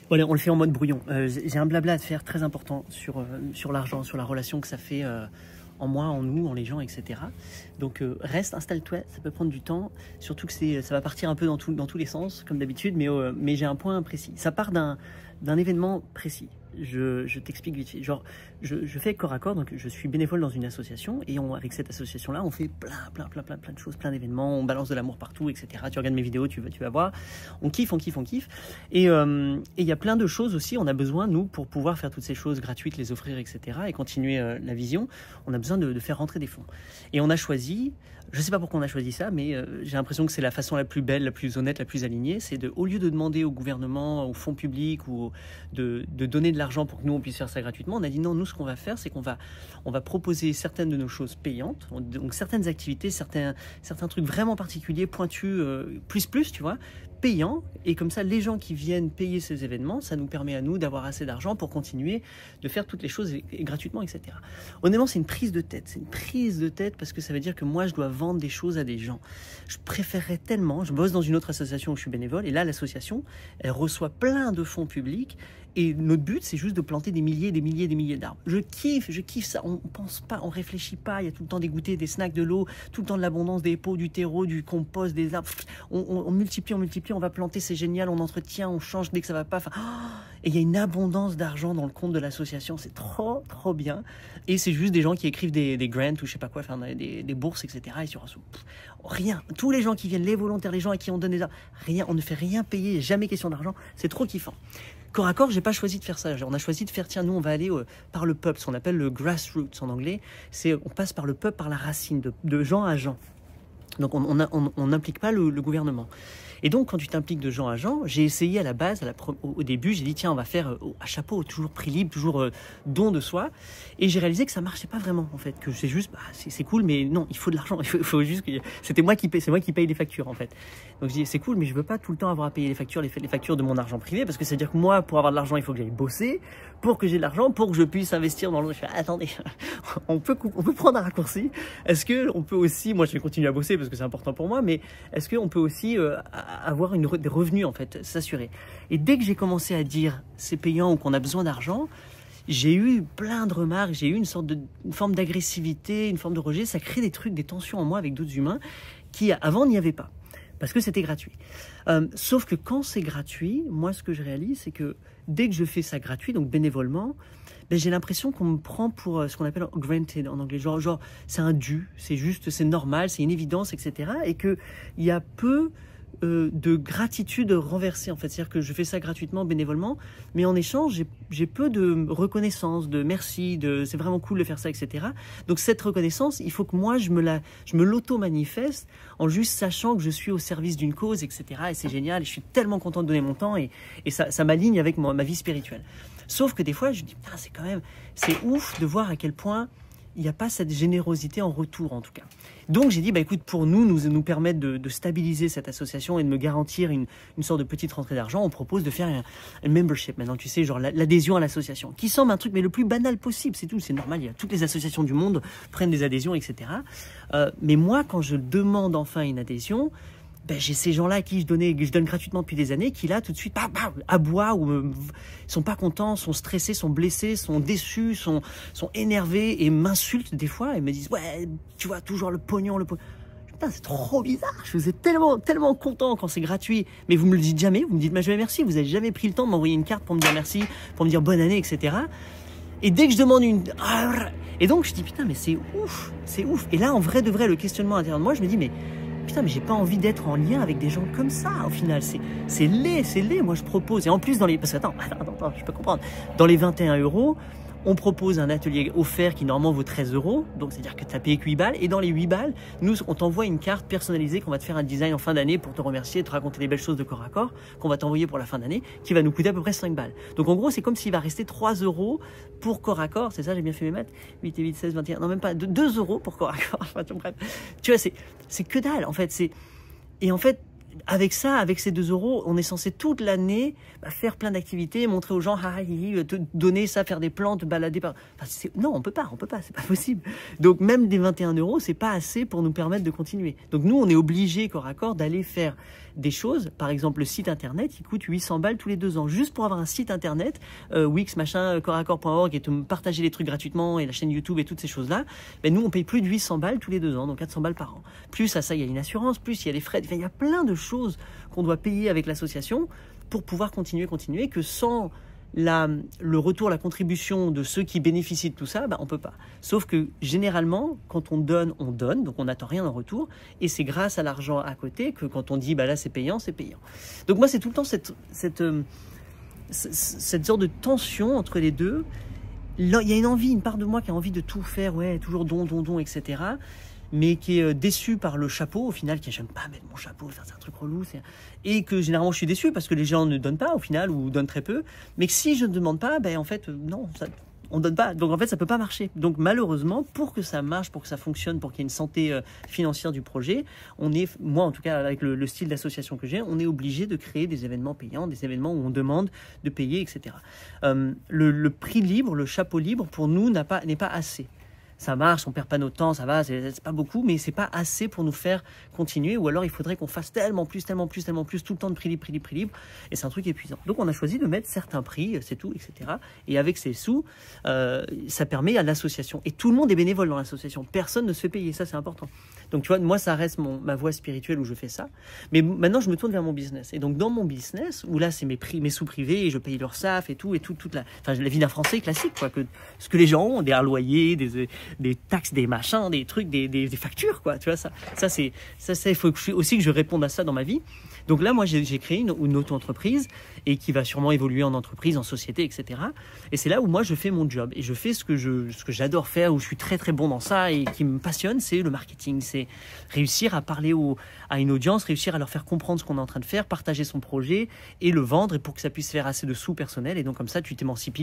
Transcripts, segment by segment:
Bon, allez, on le fait en mode brouillon. J'ai un blabla à te faire très important sur l'argent, sur la relation que ça fait en moi, en nous, en les gens, etc. Donc reste, installe-toi, ça peut prendre du temps, surtout que ça va partir un peu dans tous les sens, comme d'habitude, mais j'ai un point précis. Ça part d'un événement précis. Je t'explique vite fait. Genre, je fais corps à corps, donc je suis bénévole dans une association, et avec cette association-là, on fait plein de choses, plein d'événements, on balance de l'amour partout, etc. Tu regardes mes vidéos, tu vas voir. On kiffe. Et il y a plein de choses aussi, on a besoin, nous, pour pouvoir faire toutes ces choses gratuites, les offrir, etc. et continuer la vision, on a besoin de faire rentrer des fonds. Et on a choisi, je ne sais pas pourquoi on a choisi ça, mais j'ai l'impression que c'est la façon la plus belle, la plus honnête, la plus alignée, c'est au lieu de demander au gouvernement, aux fonds publics, ou de donner de l'argent pour que nous, on puisse faire ça gratuitement, on a dit non, nous, ce qu'on va faire, c'est qu'on va proposer certaines de nos choses payantes, donc certaines activités, certains trucs vraiment particuliers, pointus, plus, tu vois, payants, et comme ça, les gens qui viennent payer ces événements, ça nous permet à nous d'avoir assez d'argent pour continuer de faire toutes les choses gratuitement, etc. Honnêtement, c'est une prise de tête, parce que ça veut dire que moi, je dois vendre des choses à des gens. Je préférerais tellement, je bosse dans une autre association où je suis bénévole, et là, l'association, elle reçoit plein de fonds publics, et notre but, c'est juste de planter des milliers d'arbres. Je kiffe ça. On pense pas, on réfléchit pas. Il y a tout le temps des goûters, des snacks, de l'eau, tout le temps de l'abondance, des pots, du terreau, du compost, des arbres. On multiplie, on va planter, c'est génial. On entretient, on change dès que ça va pas. Enfin, et il y a une abondance d'argent dans le compte de l'association. C'est trop bien. Et c'est juste des gens qui écrivent des grants ou je sais pas quoi, enfin des bourses, etc. Et sur rien. Tous les gens qui viennent, les volontaires, les gens à qui on donne des arbres, rien. On ne fait rien payer. Jamais question d'argent. C'est trop kiffant. Corps à corps, j'ai pas choisi de faire ça. On a choisi de faire, tiens, nous, on va aller par le peuple, ce qu'on appelle le grassroots en anglais. On passe par le peuple, par la racine, de gens à gens. Donc, on n'implique pas le gouvernement. Et donc, quand tu t'impliques de gens à gens, j'ai essayé à la base, au début, j'ai dit, tiens, on va faire à chapeau, toujours prix libre, toujours don de soi. Et j'ai réalisé que ça marchait pas vraiment, en fait, que c'est juste, c'est cool, mais non, il faut de l'argent. Il faut juste que c'est moi qui paye les factures, en fait. Donc, je dis, c'est cool, mais je veux pas tout le temps avoir à payer les factures de mon argent privé, parce que c'est à dire que moi, pour avoir de l'argent, il faut que j'aille bosser, pour que j'ai de l'argent, pour que je puisse investir dans l'autre. Je fais, attendez, on peut prendre un raccourci. Est-ce que on peut aussi, moi, je vais continuer à bosser parce que c'est important pour moi, mais est-ce qu'on peut aussi avoir des revenus, en fait, s'assurer. Et dès que j'ai commencé à dire c'est payant ou qu'on a besoin d'argent, j'ai eu plein de remarques, j'ai eu une forme d'agressivité, une forme de rejet. Ça crée des trucs, des tensions en moi avec d'autres humains qui avant n'y avait pas, parce que c'était gratuit. Sauf que quand c'est gratuit, moi ce que je réalise, c'est que dès que je fais ça gratuit, donc bénévolement, ben, j'ai l'impression qu'on me prend pour ce qu'on appelle granted en anglais, genre c'est un dû, c'est normal, c'est une évidence, etc. Et qu'il y a peu de gratitude renversée, en fait. C'est-à-dire que je fais ça gratuitement, bénévolement, mais en échange, j'ai peu de reconnaissance, de merci, c'est vraiment cool de faire ça, etc. Donc cette reconnaissance, il faut que moi, je me l'auto-manifeste en juste sachant que je suis au service d'une cause, etc. Et c'est génial, et je suis tellement content de donner mon temps, et ça m'aligne avec ma vie spirituelle. Sauf que des fois, je dis, c'est ouf de voir à quel point il n'y a pas cette générosité en retour, en tout cas. Donc j'ai dit, écoute, pour nous permettre de stabiliser cette association et de me garantir une sorte de petite rentrée d'argent, on propose de faire un membership maintenant, tu sais, genre l'adhésion à l'association, qui semble un truc, mais le plus banal possible, c'est tout, c'est normal, toutes les associations du monde prennent des adhésions, etc. Mais moi, quand je demande enfin une adhésion, j'ai ces gens-là à qui je donne gratuitement depuis des années, qui là, tout de suite, aboient ou sont pas contents, sont stressés, sont blessés, sont déçus, sont énervés et m'insultent des fois et me disent, ouais, tu vois, toujours le pognon. Putain, c'est trop bizarre. Je vous ai tellement content quand c'est gratuit. Mais vous me le dites jamais, vous me dites jamais merci, vous avez jamais pris le temps de m'envoyer une carte pour me dire merci, pour me dire bonne année, etc. Et dès que je demande et donc je dis, putain, mais c'est ouf. Et là, en vrai de vrai, le questionnement intérieur de moi, je me dis, mais j'ai pas envie d'être en lien avec des gens comme ça, au final. C'est laid, moi je propose. Et en plus, parce que, attends, je peux comprendre. Dans les 21 €, on propose un atelier offert qui normalement vaut 13 €, donc c'est-à-dire que tu as payé que 8 balles, et dans les 8 balles, nous, on t'envoie une carte personnalisée qu'on va te faire un design en fin d'année pour te remercier, te raconter des belles choses de corps à corps, qu'on va t'envoyer pour la fin d'année, qui va nous coûter à peu près 5 balles. Donc en gros, c'est comme s'il va rester 3 € pour corps à corps, c'est ça, j'ai bien fait mes maths, 8 et 8, 16, 21, non même pas, 2 € pour corps à corps, enfin, bref. Tu vois, c'est que dalle, en fait, et en fait, avec ces 2 €, on est censé toute l'année faire plein d'activités, montrer aux gens, te donner ça, faire des plans, te balader. Non, on peut pas, c'est pas possible. Donc même des 21 €, c'est pas assez pour nous permettre de continuer. Donc nous, on est obligés corps à corps d'aller faire des choses. Par exemple, le site internet, il coûte 800 balles tous les 2 ans. Juste pour avoir un site internet, Wix, machin, coreaccord.org, et te partager les trucs gratuitement, et la chaîne YouTube et toutes ces choses-là, ben nous, on paye plus de 800 balles tous les 2 ans, donc 400 balles par an. Plus à ça, il y a une assurance, plus il y a les frais. Enfin, il y a plein de choses qu'on doit payer avec l'association pour pouvoir continuer, que sans le retour, la contribution de ceux qui bénéficient de tout ça, ben, on peut pas. Sauf que généralement, quand on donne, donc on n'attend rien en retour, et c'est grâce à l'argent à côté que quand on dit bah là c'est payant, c'est payant. Donc moi c'est tout le temps cette sorte de tension entre les deux. Là, il y a une part de moi qui a envie de tout faire, ouais, toujours don, etc. Mais qui est déçu par le chapeau, au final, qui j'aime pas mettre mon chapeau, c'est un truc relou, et que généralement je suis déçu parce que les gens ne donnent pas au final ou donnent très peu, mais que si je ne demande pas, ben en fait non, on donne pas, donc en fait ça peut pas marcher. Donc malheureusement, pour que ça marche, pour que ça fonctionne, pour qu'il y ait une santé financière du projet, moi en tout cas avec le style d'association que j'ai, on est obligé de créer des événements payants, des événements où on demande de payer, etc. Le prix libre, le chapeau libre pour nous n'est pas assez. Ça marche, on perd pas notre temps, ça va, c'est pas beaucoup, mais c'est pas assez pour nous faire continuer. Ou alors il faudrait qu'on fasse tellement plus, tout le temps de prix libre, et c'est un truc épuisant. Donc on a choisi de mettre certains prix, c'est tout, etc. Et avec ces sous, ça permet à l'association. Et tout le monde est bénévole dans l'association. Personne ne se fait payer, ça c'est important. Donc tu vois, moi ça reste ma voie spirituelle où je fais ça. Mais maintenant je me tourne vers mon business. Et donc dans mon business, où là c'est mes sous privés, et je paye l'URSSAF et toute la vie d'un Français classique, quoi, ce que les gens ont, des loyers, des taxes, des machins, des trucs, des factures, quoi. Tu vois, ça, il faut aussi que je réponde à ça dans ma vie. Donc là, moi, j'ai créé une auto-entreprise et qui va sûrement évoluer en entreprise, en société, etc. Et c'est là où moi, je fais mon job et je fais ce que j'adore faire, où je suis très, très bon dans ça et qui me passionne, c'est le marketing. C'est réussir à parler à une audience, réussir à leur faire comprendre ce qu'on est en train de faire, partager son projet et le vendre, et pour que ça puisse faire assez de sous personnels. Et donc, comme ça, tu t'émancipes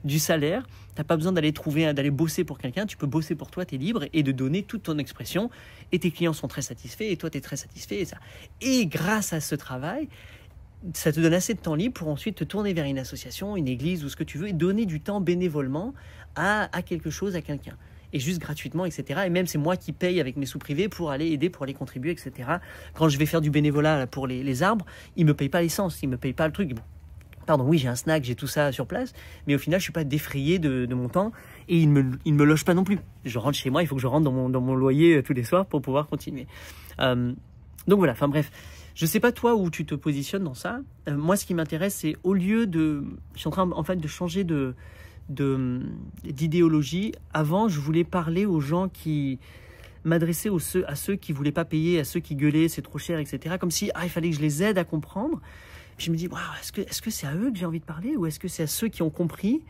du salaire. T'as pas besoin d'aller bosser pour quelqu'un. Tu peux bosser pour toi, tu es libre, et de donner toute ton expression. Et tes clients sont très satisfaits et toi, tu es très satisfait. Et grâce à ce travail, ça te donne assez de temps libre pour ensuite te tourner vers une association, une église ou ce que tu veux, et donner du temps bénévolement à quelque chose, à quelqu'un. Et juste gratuitement, etc. Et même c'est moi qui paye avec mes sous privés pour aller aider, pour aller contribuer, etc. Quand je vais faire du bénévolat pour les arbres, ils ne me payent pas l'essence, ils ne me payent pas le truc. Bon. Pardon, oui, j'ai un snack, j'ai tout ça sur place, mais au final, je ne suis pas défrayé de mon temps, et ils ne me logent pas non plus. Je rentre chez moi, il faut que je rentre dans mon loyer tous les soirs pour pouvoir continuer. Donc voilà, enfin bref, je ne sais pas toi où tu te positionnes dans ça. Moi, ce qui m'intéresse, c'est au lieu de... Je suis en train en fait de changer d'idéologie. Avant, je voulais parler aux gens qui... m'adresser à ceux qui ne voulaient pas payer, à ceux qui gueulaient, c'est trop cher, etc. Comme si il fallait que je les aide à comprendre. Je me dis, wow, est-ce que c'est à eux que j'ai envie de parler, ou est-ce que c'est à ceux qui ont compris,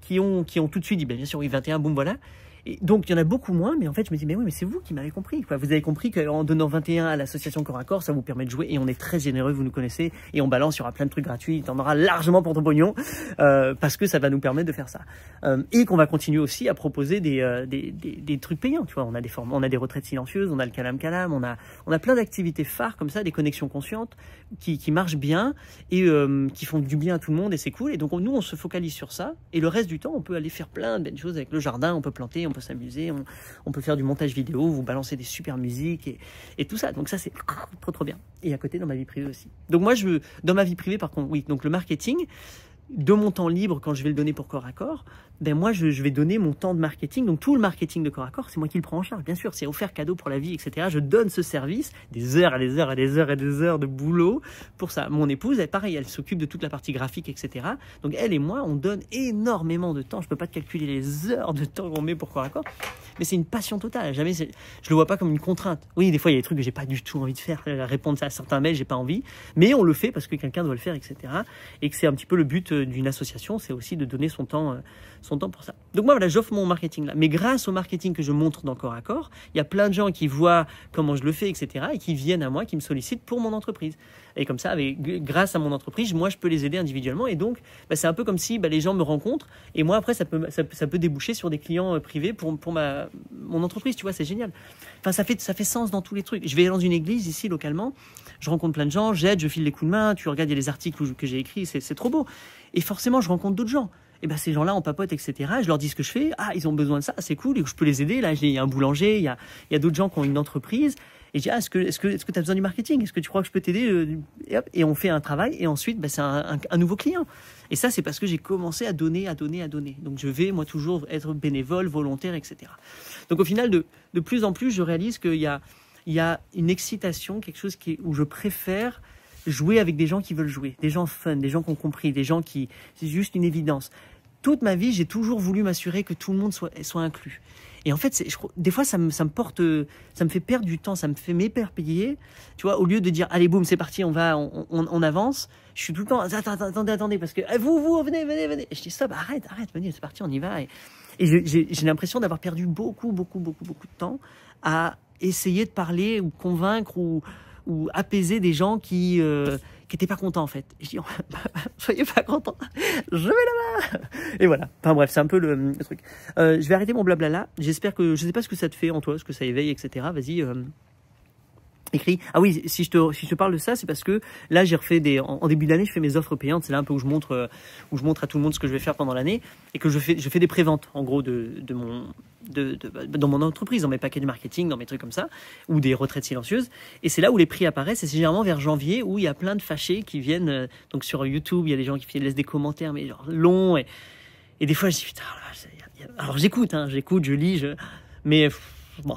qui ont tout de suite dit, bien sûr, oui, 21, boum, voilà. Et donc, il y en a beaucoup moins, mais en fait, je me dis, mais oui, mais c'est vous qui m'avez compris, quoi. Vous avez compris qu'en donnant 21 à l'association Corps à Corps, ça vous permet de jouer, et on est très généreux, vous nous connaissez, et on balance, il y aura plein de trucs gratuits, t'en auras largement pour ton pognon, parce que ça va nous permettre de faire ça. Et qu'on va continuer aussi à proposer des trucs payants, tu vois. On a des retraites silencieuses, on a le Calam, on a plein d'activités phares comme ça, des connexions conscientes, qui marchent bien, et qui font du bien à tout le monde, et c'est cool. Et donc, nous, on se focalise sur ça, et le reste du temps, on peut aller faire plein de belles choses avec le jardin, on peut planter, on peut s'amuser, on peut faire du montage vidéo, vous balancer des super musiques et tout ça. Donc ça, c'est trop bien. Et à côté, dans ma vie privée aussi. Donc moi, dans ma vie privée, par contre, oui, donc le marketing, de mon temps libre, quand je vais le donner pour Corps à Corps, ben moi, je vais donner mon temps de marketing. Donc tout le marketing de Corps à Corps, c'est moi qui le prends en charge. Bien sûr, c'est offert cadeau pour la vie, etc. Je donne ce service, des heures et des heures et des heures et des heures de boulot pour ça. Mon épouse, elle, pareil, elle s'occupe de toute la partie graphique, etc. Donc elle et moi, on donne énormément de temps. Je peux pas te calculer les heures de temps qu'on met pour Corps à Corps, mais c'est une passion totale. Jamais, je le vois pas comme une contrainte. Oui, des fois, il y a des trucs que j'ai pas du tout envie de faire. Répondre à certains mails, j'ai pas envie, mais on le fait parce que quelqu'un doit le faire, etc. Et que c'est un petit peu le but d'une association, c'est aussi de donner son temps pour ça. Donc moi, voilà, j'offre mon marketing là. Mais grâce au marketing que je montre dans Corps à Corps, il y a plein de gens qui voient comment je le fais, etc. et qui viennent à moi, qui me sollicitent pour mon entreprise. Et comme ça, grâce à mon entreprise, moi, je peux les aider individuellement. Et donc, c'est un peu comme si les gens me rencontrent. Et moi, après, ça peut déboucher sur des clients privés pour mon entreprise. Tu vois, c'est génial. Enfin, ça fait sens dans tous les trucs. Je vais dans une église ici, localement. Je rencontre plein de gens, j'aide, je file les coups de main. Tu regardes, il y a les articles que j'ai écrits. C'est trop beau. Et forcément, je rencontre d'autres gens. Et ces gens-là, on papote, etc. Je leur dis ce que je fais. Ah, ils ont besoin de ça, c'est cool. Et je peux les aider. Là, il y a un boulanger, il y a d'autres gens qui ont une entreprise. Et je dis, est-ce que tu as besoin du marketing? Est-ce que tu crois que je peux t'aider? Et on fait un travail, et ensuite, c'est un nouveau client. Et ça, c'est parce que j'ai commencé à donner. Donc, je vais, moi, toujours être bénévole, volontaire, etc. Donc, au final, de plus en plus, je réalise qu'il y a une excitation, quelque chose où je préfère jouer avec des gens qui veulent jouer, des gens fun, des gens qui ont compris, des gens qui... C'est juste une évidence. Toute ma vie, j'ai toujours voulu m'assurer que tout le monde soit inclus. Et en fait, des fois, ça me fait perdre du temps, ça me fait m'éperpiller. Tu vois, au lieu de dire, allez, boum, c'est parti, on avance. Je suis tout le temps, attendez, parce que vous, venez. Et je dis, stop, arrête, venez, c'est parti, on y va. Et j'ai l'impression d'avoir perdu beaucoup de temps à essayer de parler ou convaincre ou apaiser des gens qui étaient pas contents en fait. Et je dis, soyez pas contents, je vais là-bas. Et voilà. Enfin bref, c'est un peu le truc. Je vais arrêter mon blabla là. J'espère que, je sais pas ce que ça te fait en toi, ce que ça éveille, etc. Vas-y. Écrit. Ah oui, si je te parle de ça, c'est parce que là j'ai refait en début d'année, je fais mes offres payantes. C'est là un peu où je montre à tout le monde ce que je vais faire pendant l'année et que je fais des préventes en gros dans mon entreprise, dans mes paquets de marketing, dans mes trucs comme ça, ou des retraites silencieuses. Et c'est là où les prix apparaissent. Et c'est généralement vers janvier où il y a plein de fâchés qui viennent. Donc sur YouTube, il y a des gens qui laissent des commentaires mais genre longs et des fois je dis putain. Alors j'écoute, je lis, mais bon,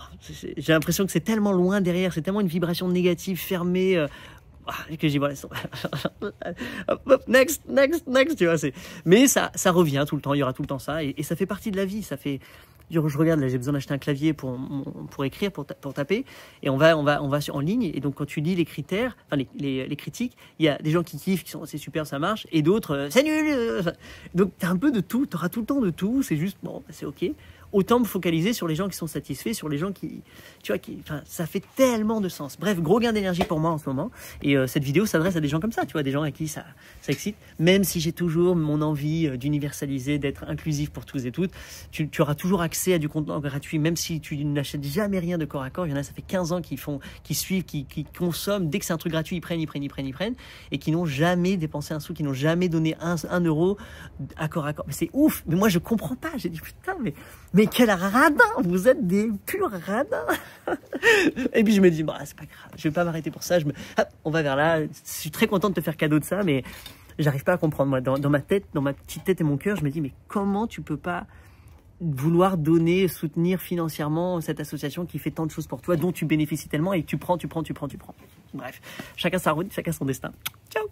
j'ai l'impression que c'est tellement loin derrière, c'est tellement une vibration négative, fermée, que je dis, voilà, next, tu vois. Mais ça revient tout le temps, il y aura tout le temps ça, et ça fait partie de la vie, je regarde, là, j'ai besoin d'acheter un clavier pour écrire, pour taper, et on va en ligne, et donc quand tu lis les critères, enfin les critiques, il y a des gens qui kiffent, qui sont c'est super, ça marche, et d'autres, c'est nul. Donc t'as un peu de tout, t'auras tout le temps de tout, c'est juste, bon, c'est ok. Autant me focaliser sur les gens qui sont satisfaits, sur les gens enfin, ça fait tellement de sens. Bref, gros gain d'énergie pour moi en ce moment. Et cette vidéo s'adresse à des gens comme ça, tu vois, des gens à qui ça excite. Même si j'ai toujours mon envie d'universaliser, d'être inclusif pour tous et toutes, tu auras toujours accès à du contenu gratuit, même si tu n'achètes jamais rien de corps à corps. Il y en a, ça fait 15 ans qui suivent, qui consomment. Dès que c'est un truc gratuit, ils prennent, et qui n'ont jamais dépensé un sou, qui n'ont jamais donné un euro à corps à corps. Mais c'est ouf. Mais moi, je comprends pas. J'ai dit, putain, mais quel radin, vous êtes des purs radins. Et puis je me dis, bah, c'est pas grave, je vais pas m'arrêter pour ça, on va vers là, je suis très content de te faire cadeau de ça, mais j'arrive pas à comprendre, moi, dans ma tête, dans ma petite tête et mon cœur, je me dis, mais comment tu peux pas vouloir donner, soutenir financièrement cette association qui fait tant de choses pour toi, dont tu bénéficies tellement, et tu prends. Bref, chacun sa route, chacun son destin. Ciao.